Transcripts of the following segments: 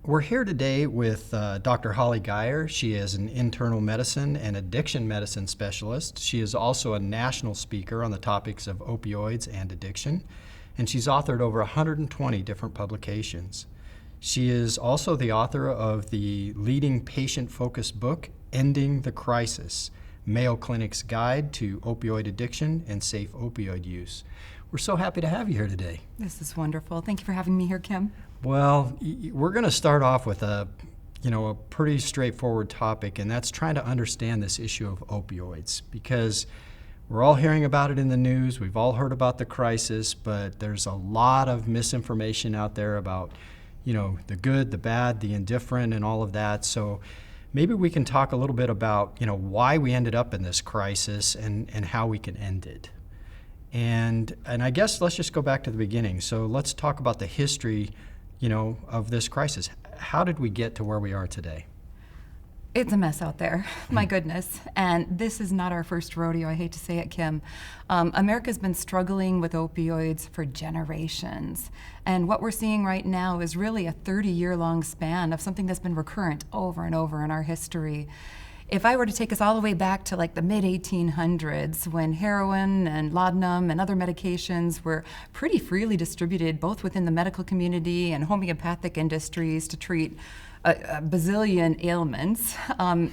We're here today with Dr. Holly Geyer. She is an internal medicine and addiction medicine specialist. She is also a national speaker on the topics of opioids and addiction, and she's authored over 120 different publications. She is also the author of the leading patient-focused book, Ending the Crisis, Mayo Clinic's Guide to Opioid Addiction and Safe Opioid Use. We're so happy to have you here today. This is wonderful. Thank you for having me here, Kim. Well, we're going to start off with a pretty straightforward topic, and that's trying to understand this issue of opioids, because we're all hearing about it in the news. We've all heard about the crisis, but there's a lot of misinformation out there about, the good, the bad, the indifferent, and all of that. So maybe we can talk a little bit about, why we ended up in this crisis and how we can end it. And I guess let's just go back to the beginning. So let's talk about the history of this crisis. How did we get to where we are today? It's a mess out there, my goodness. And this is not our first rodeo, I hate to say it, Kim. America's been struggling with opioids for generations. And what we're seeing right now is really a 30-year-long span of something that's been recurrent over and over in our history. If I were to take us all the way back to like the mid-1800s, when heroin and laudanum and other medications were pretty freely distributed both within the medical community and homeopathic industries to treat a bazillion ailments,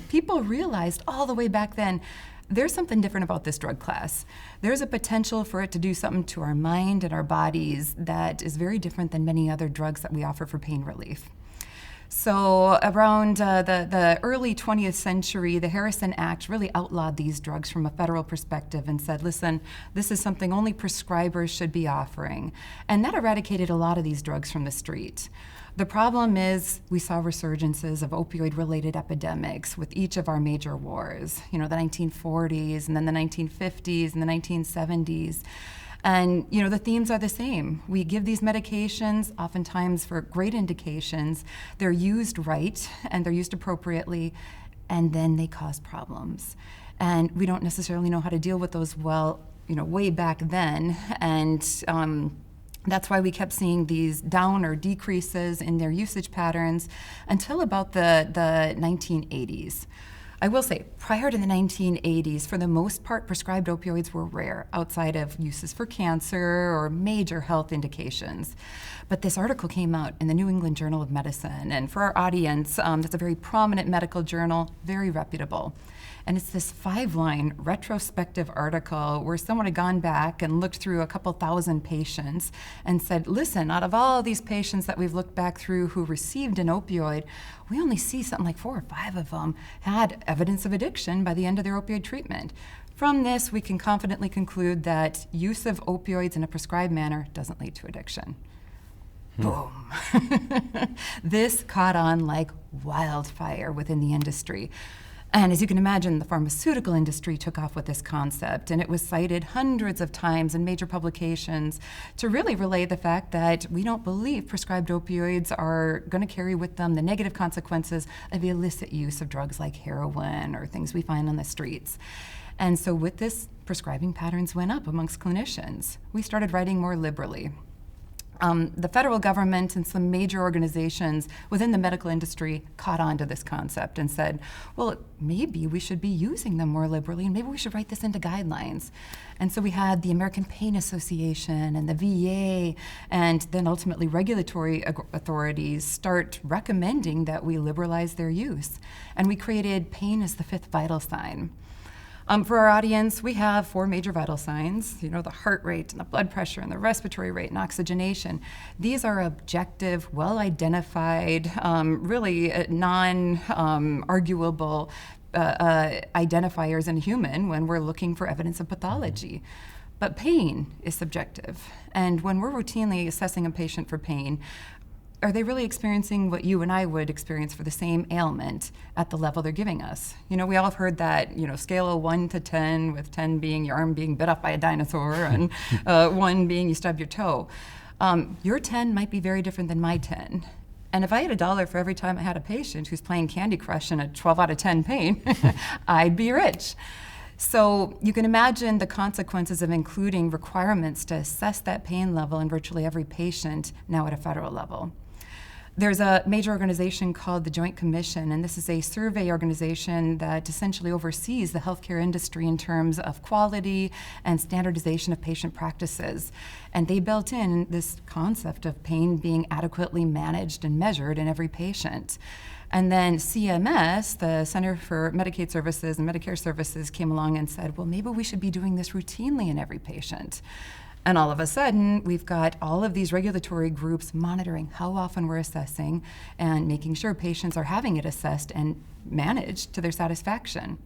people realized all the way back then there's something different about this drug class. There's a potential for it to do something to our mind and our bodies that is very different than many other drugs that we offer for pain relief. So around the early 20th century, the Harrison Act really outlawed these drugs from a federal perspective and said, listen, this is something only prescribers should be offering. And that eradicated a lot of these drugs from the street. The problem is we saw resurgences of opioid-related epidemics with each of our major wars, the 1940s and then the 1950s and the 1970s. And, the themes are the same. We give these medications, oftentimes for great indications. They're used right, and they're used appropriately, and then they cause problems. And we don't necessarily know how to deal with those way back then. And that's why we kept seeing these down or decreases in their usage patterns until about the 1980s. I will say, prior to the 1980s, for the most part, prescribed opioids were rare outside of uses for cancer or major health indications. But this article came out in the New England Journal of Medicine, and for our audience, that's a very prominent medical journal, very reputable. And it's this 5-line retrospective article where someone had gone back and looked through a couple thousand patients and said, listen, out of all these patients that we've looked back through who received an opioid, we only see something like 4 or 5 of them had evidence of addiction by the end of their opioid treatment. From this, we can confidently conclude that use of opioids in a prescribed manner doesn't lead to addiction. Boom. This caught on like wildfire within the industry. And as you can imagine, the pharmaceutical industry took off with this concept, and it was cited hundreds of times in major publications to really relay the fact that we don't believe prescribed opioids are going to carry with them the negative consequences of the illicit use of drugs like heroin or things we find on the streets. And so with this, prescribing patterns went up amongst clinicians. We started writing more liberally. The federal government and some major organizations within the medical industry caught on to this concept and said, well, maybe we should be using them more liberally, and maybe we should write this into guidelines. And so we had the American Pain Association and the VA, and then ultimately regulatory authorities start recommending that we liberalize their use. And we created pain as the 5th vital sign. For our audience, we have 4 major vital signs, the heart rate and the blood pressure and the respiratory rate and oxygenation. These are objective, well-identified, really non-arguable identifiers in a human when we're looking for evidence of pathology. But pain is subjective. And when we're routinely assessing a patient for pain, are they really experiencing what you and I would experience for the same ailment at the level they're giving us? We all have heard that, scale of 1 to 10, with 10 being your arm being bit off by a dinosaur and 1 being you stub your toe. Your 10 might be very different than my 10. And if I had $1 for every time I had a patient who's playing Candy Crush in a 12 out of 10 pain, I'd be rich. So you can imagine the consequences of including requirements to assess that pain level in virtually every patient now at a federal level. There's a major organization called the Joint Commission, and this is a survey organization that essentially oversees the healthcare industry in terms of quality and standardization of patient practices. And they built in this concept of pain being adequately managed and measured in every patient. And then CMS, the Center for Medicaid Services and Medicare Services, came along and said, well, maybe we should be doing this routinely in every patient. And all of a sudden, we've got all of these regulatory groups monitoring how often we're assessing and making sure patients are having it assessed and managed to their satisfaction.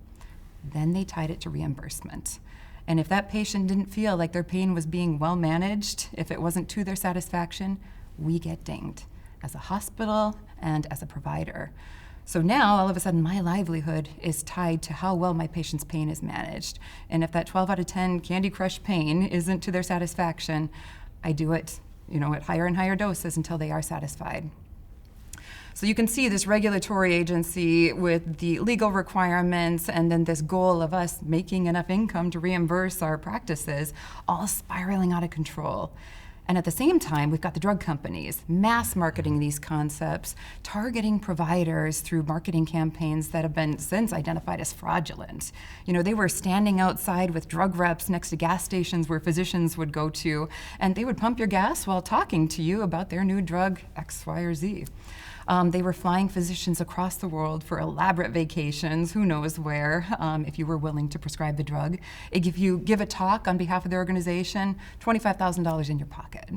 Then they tied it to reimbursement. And if that patient didn't feel like their pain was being well managed, if it wasn't to their satisfaction, we get dinged as a hospital and as a provider. So now, all of a sudden, my livelihood is tied to how well my patient's pain is managed. And if that 12 out of 10 Candy Crush pain isn't to their satisfaction, I do it, at higher and higher doses until they are satisfied. So you can see this regulatory agency with the legal requirements and then this goal of us making enough income to reimburse our practices all spiraling out of control. And at the same time, we've got the drug companies mass marketing these concepts, targeting providers through marketing campaigns that have been since identified as fraudulent. They were standing outside with drug reps next to gas stations where physicians would go to, and they would pump your gas while talking to you about their new drug X, Y, or Z. They were flying physicians across the world for elaborate vacations, who knows where, if you were willing to prescribe the drug. If you give a talk on behalf of the organization, $25,000 in your pocket.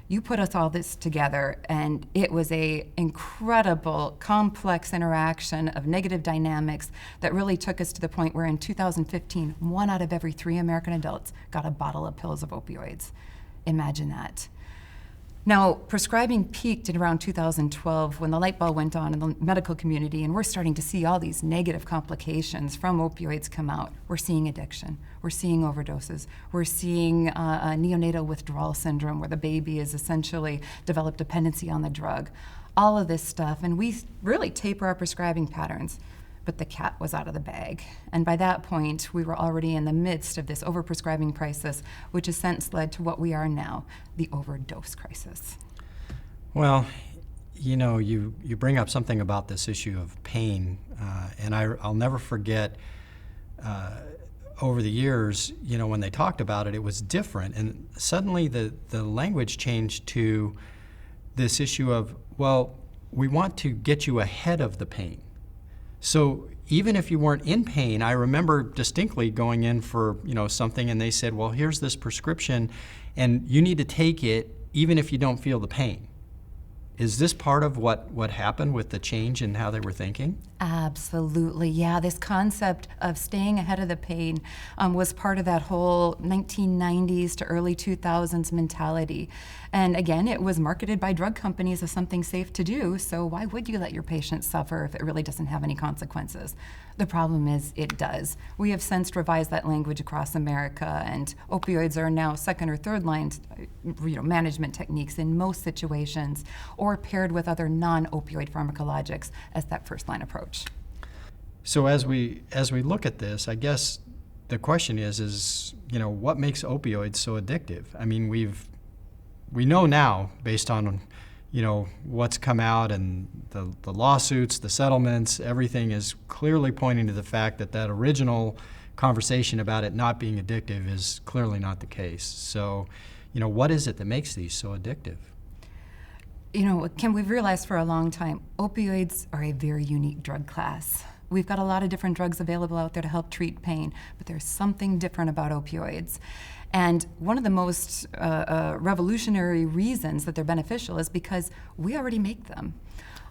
You put us all this together, and it was a incredible, complex interaction of negative dynamics that really took us to the point where in 2015, 1 out of every 3 American adults got a bottle of pills of opioids. Imagine that. Now, prescribing peaked in around 2012 when the light bulb went on in the medical community, and we're starting to see all these negative complications from opioids come out. We're seeing addiction, we're seeing overdoses, we're seeing a neonatal withdrawal syndrome where the baby has essentially developed dependency on the drug. All of this stuff, and we really taper our prescribing patterns. But the cat was out of the bag. And by that point, we were already in the midst of this overprescribing crisis, which has since led to what we are now, the overdose crisis. Well, you bring up something about this issue of pain, and I'll never forget over the years, when they talked about it, it was different. And suddenly the language changed to this issue of, well, we want to get you ahead of the pain. So even if you weren't in pain, I remember distinctly going in for something, and they said, well, here's this prescription, and you need to take it even if you don't feel the pain. Is this part of what happened with the change in how they were thinking? Absolutely, yeah. This concept of staying ahead of the pain was part of that whole 1990s to early 2000s mentality. And again, it was marketed by drug companies as something safe to do, so why would you let your patients suffer if it really doesn't have any consequences? The problem is it does. We have since revised that language across America, and opioids are now second or third line management techniques in most situations, or paired with other non-opioid pharmacologics as that first line approach. So as we look at this, I guess the question is what makes opioids so addictive? I mean, we know now, based on what's come out and the lawsuits, the settlements, everything is clearly pointing to the fact that original conversation about it not being addictive is clearly not the case. So, what is it that makes these so addictive? Kim, we've realized for a long time, opioids are a very unique drug class. We've got a lot of different drugs available out there to help treat pain, but there's something different about opioids. And one of the most revolutionary reasons that they're beneficial is because we already make them.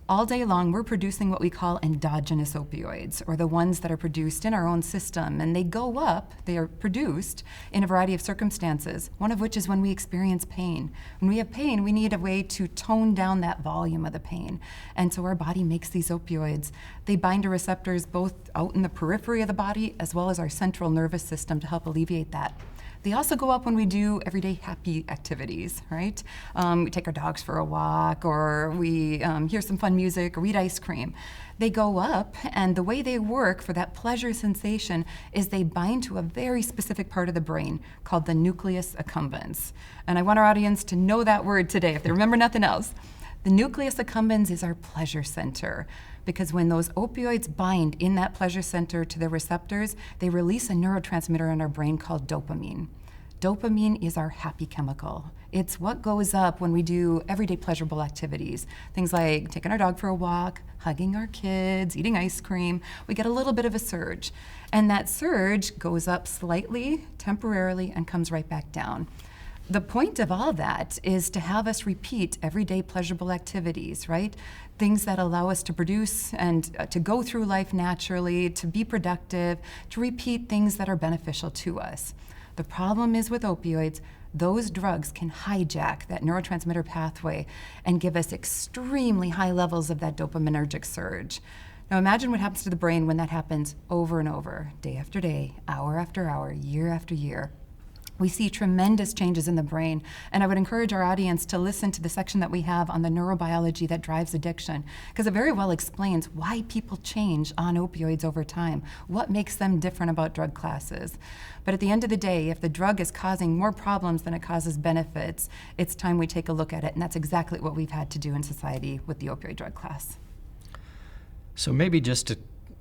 All day long, we're producing what we call endogenous opioids, or the ones that are produced in our own system. And they go up, they are produced in a variety of circumstances, one of which is when we experience pain. When we have pain, we need a way to tone down that volume of the pain. And so our body makes these opioids. They bind to receptors both out in the periphery of the body as well as our central nervous system to help alleviate that. They also go up when we do everyday happy activities, right? We take our dogs for a walk, or we hear some fun music, or eat ice cream. They go up, and the way they work for that pleasure sensation is they bind to a very specific part of the brain called the nucleus accumbens. And I want our audience to know that word today, if they remember nothing else. The nucleus accumbens is our pleasure center, because when those opioids bind in that pleasure center to the receptors, they release a neurotransmitter in our brain called dopamine. Dopamine is our happy chemical. It's what goes up when we do everyday pleasurable activities. Things like taking our dog for a walk, hugging our kids, eating ice cream. We get a little bit of a surge. And that surge goes up slightly, temporarily, and comes right back down. The point of all that is to have us repeat everyday pleasurable activities, right? Things that allow us to produce and to go through life naturally, to be productive, to repeat things that are beneficial to us. The problem is with opioids, those drugs can hijack that neurotransmitter pathway and give us extremely high levels of that dopaminergic surge. Now imagine what happens to the brain when that happens over and over, day after day, hour after hour, year after year. We see tremendous changes in the brain, and I would encourage our audience to listen to the section that we have on the neurobiology that drives addiction, because it very well explains why people change on opioids over time, what makes them different about drug classes. But at the end of the day, if the drug is causing more problems than it causes benefits, it's time we take a look at it, and that's exactly what we've had to do in society with the opioid drug class. So maybe just to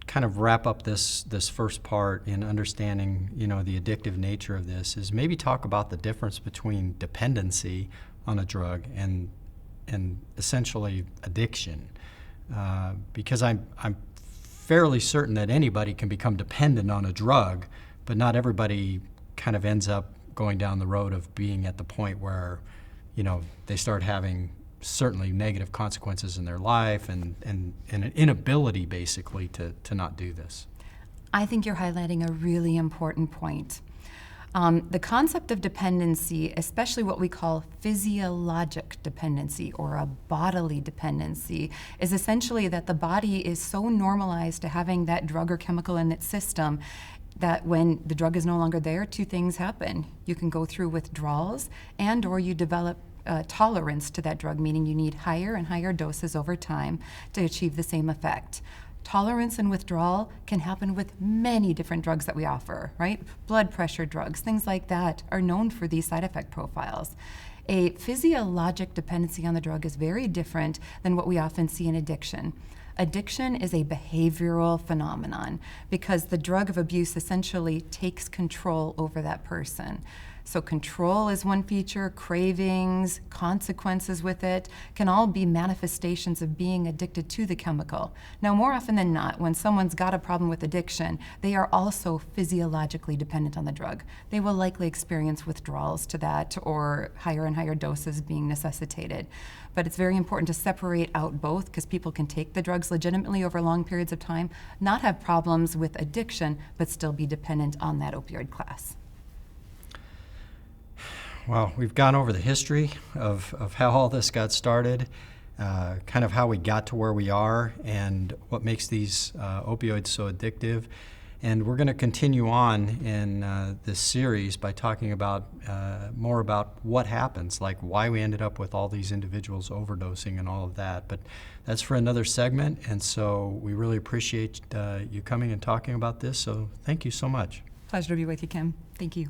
kind of wrap up this first part in understanding, the addictive nature of this, is maybe talk about the difference between dependency on a drug and essentially addiction, because I'm fairly certain that anybody can become dependent on a drug, but not everybody kind of ends up going down the road of being at the point where they start having certainly negative consequences in their life and an inability basically to not do this. I think you're highlighting a really important point. The concept of dependency, especially what we call physiologic dependency or a bodily dependency, is essentially that the body is so normalized to having that drug or chemical in its system that when the drug is no longer there, two things happen. You can go through withdrawals or you develop tolerance to that drug, meaning you need higher and higher doses over time to achieve the same effect. Tolerance and withdrawal can happen with many different drugs that we offer, right? Blood pressure drugs, things like that are known for these side effect profiles. A physiologic dependency on the drug is very different than what we often see in addiction. Addiction is a behavioral phenomenon because the drug of abuse essentially takes control over that person. So control is one feature, cravings, consequences with it, can all be manifestations of being addicted to the chemical. Now, more often than not, when someone's got a problem with addiction, they are also physiologically dependent on the drug. They will likely experience withdrawals to that or higher and higher doses being necessitated. But it's very important to separate out both because people can take the drugs legitimately over long periods of time, not have problems with addiction, but still be dependent on that opioid class. Well, we've gone over the history of how all this got started, kind of how we got to where we are and what makes these opioids so addictive. And we're going to continue on in this series by talking about more about what happens, like why we ended up with all these individuals overdosing and all of that. But that's for another segment, and so we really appreciate you coming and talking about this. So thank you so much. Pleasure to be with you, Kim. Thank you.